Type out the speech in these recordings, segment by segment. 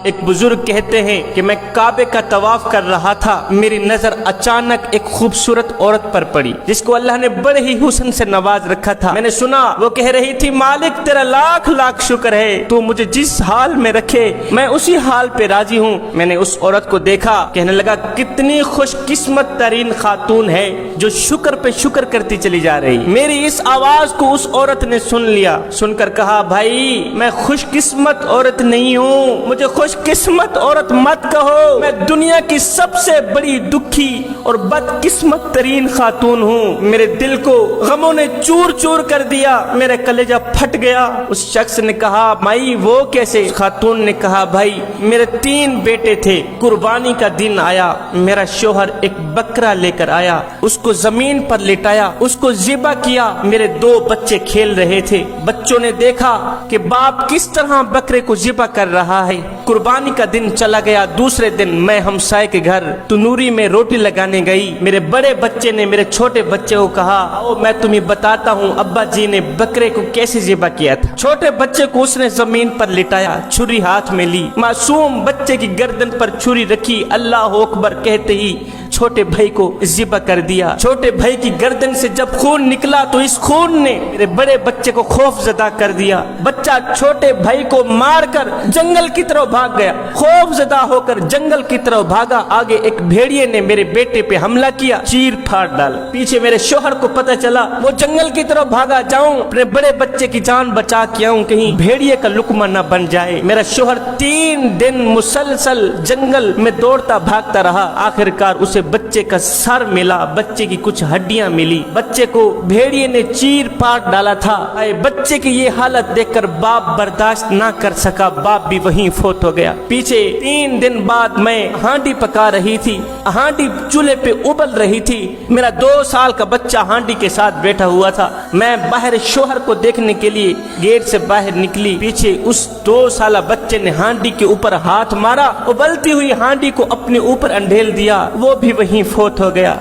ایک بزرگ کہتے ہیں کہ میں کعبے کا طواف کر رہا تھا، میری نظر اچانک ایک خوبصورت عورت پر پڑی جس کو اللہ نے بڑے ہی حسن سے نواز رکھا تھا۔ میں نے سنا وہ کہہ رہی تھی، مالک تیرا لاکھ لاکھ شکر ہے، تو مجھے جس حال میں رکھے میں اسی حال پہ راضی ہوں۔ میں نے اس عورت کو دیکھا، کہنے لگا کتنی خوش قسمت ترین خاتون ہے جو شکر پہ شکر کرتی چلی جا رہی۔ میری اس آواز کو اس عورت نے سن لیا، سن کر کہا، بھائی میں خوش قسمت عورت نہیں ہوں، مجھے خوش قسمت عورت مت کہو، میں دنیا کی سب سے بڑی دکھی اور بد قسمت ترین خاتون ہوں۔ میرے دل کو غموں نے چور چور کر دیا، میرا کلیجہ پھٹ گیا۔ اس شخص نے کہا، مائی وہ کیسے؟ خاتون نے کہا، بھائی میرے 3 بیٹے تھے، قربانی کا دن آیا، میرا شوہر ایک بکرا لے کر آیا، اس کو زمین پر لٹایا، اس کو ذبح کیا، میرے 2 بچے کھیل رہے تھے، بچوں نے دیکھا کہ باپ کس طرح بکرے کو ذبح کر رہا ہے۔ قربانی کا دن چلا گیا، دوسرے دن میں ہمسائے کے گھر تنوری میں روٹی لگانے گئی، میرے بڑے بچے نے میرے چھوٹے بچے کو کہا، آؤ میں تمہیں بتاتا ہوں ابا جی نے بکرے کو کیسے ذبح کیا تھا۔ چھوٹے بچے کو اس نے زمین پر لٹایا، چھری ہاتھ میں لی، معصوم بچے کی گردن پر چھری رکھی، اللہ اکبر کہتے ہی چھوٹے بھائی کو ذبح کر دیا۔ چھوٹے بھائی کی گردن سے جب خون نکلا تو اس خون نے میرے بڑے بچے کو خوف زدہ کر دیا۔ بچہ چھوٹے بھائی کو مار کر جنگل کی طرف بھاگ گیا، خوف زدہ ہو کر جنگل کی طرف بھاگا۔ آگے ایک بھیڑیے نے میرے بیٹے پہ حملہ کیا، چیر پھاڑ ڈالا۔ پیچھے میرے شوہر کو پتہ چلا، وہ جنگل کی طرف بھاگا، جاؤں اپنے بڑے بچے کی جان بچا کے آؤں، کہیں بھیڑیے کا لقمہ نہ بن جائے۔ میرا شوہر 3 دن مسلسل جنگل میں دوڑتا بھاگتا رہا، آخر کار اسے بچے کا سر ملا، بچے کی کچھ ہڈیاں ملی، بچے کو بھیڑیے نے چیر پاٹ ڈالا تھا۔ بچے کی یہ حالت دیکھ کر باپ برداشت نہ کر سکا، باپ بھی وہیں فوت ہو گیا۔ پیچھے 3 دن بعد میں ہانڈی پکا رہی تھی، ہانڈی چولہے پہ ابل رہی تھی، میرا 2 سال کا بچہ ہانڈی کے ساتھ بیٹھا ہوا تھا۔ میں باہر شوہر کو دیکھنے کے لیے گیٹ سے باہر نکلی، پیچھے اس 2 سالہ بچے نے ہانڈی کے اوپر ہاتھ مارا، ابلتی ہوئی ہانڈی کو اپنے اوپر انڈھیل دیا، وہ بھی وہیں فوت ہو گیا۔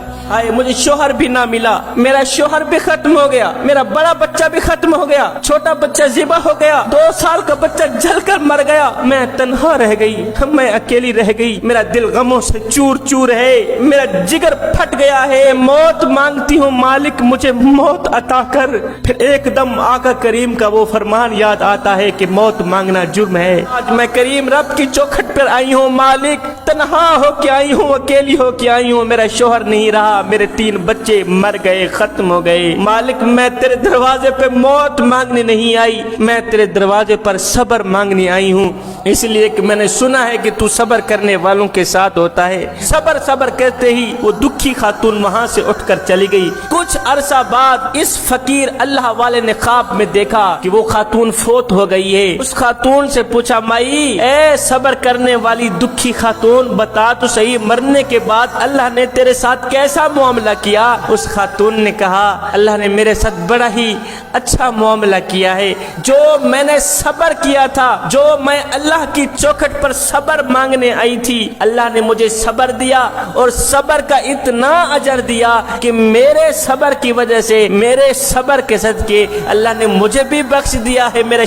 مجھے شوہر بھی نہ ملا، میرا شوہر بھی ختم ہو گیا، میرا بڑا بچہ بھی ختم ہو گیا، چھوٹا بچہ ذبح ہو گیا، 2 سال کا بچہ جل کر مر گیا، میں تنہا رہ گئی، میں اکیلی رہ گئی، میرا دل غموں سے چور چور ہے، میرا جگر پھٹ گیا ہے، موت مانگتی ہوں مالک مجھے موت عطا کر۔ پھر ایک دم آقا کریم کا وہ فرمان یاد آتا ہے کہ موت مانگنا جرم ہے۔ آج میں کریم رب کی چوکھٹ پر آئی ہوں، مالک تنہا ہو کے آئی ہوں، اکیلی ہو کے آئی ہوں، میرا شوہر نہیں رہا، میرے 3 بچے مر گئے، ختم ہو گئے، مالک میں تیرے دروازے پہ موت مانگنے نہیں آئی، میں تیرے دروازے پر صبر مانگنے آئی ہوں، اس لیے کہ میں نے سنا ہے کہ تو صبر کرنے والوں کے ساتھ ہوتا ہے۔ صبر صبر کہتے ہی وہ دکھی خاتون وہاں سے اٹھ کر چلی گئی۔ کچھ عرصہ بعد اس فقیر اللہ والے نے خواب میں دیکھا کہ وہ خاتون فوت ہو گئی ہے۔ اس خاتون سے پوچھا، مائی اے صبر کرنے والی دکھی خاتون، بتا تو صحیح مرنے کے بعد اللہ نے تیرے ساتھ کیسا معاملہ کیا؟ اس خاتون نے کہا، اللہ نے میرے ساتھ بڑا ہی اچھا معاملہ کیا ہے، جو میں نے صبر کیا تھا، جو میں اللہ کی چوکھٹ پر صبر مانگنے آئی تھی، اللہ نے مجھے صبر دیا اور صبر کا اتنا اجر دیا کہ میرے صبر کی وجہ سے، میرے صبر کے صدقے اللہ نے مجھے بھی بخش دیا ہے۔ میرے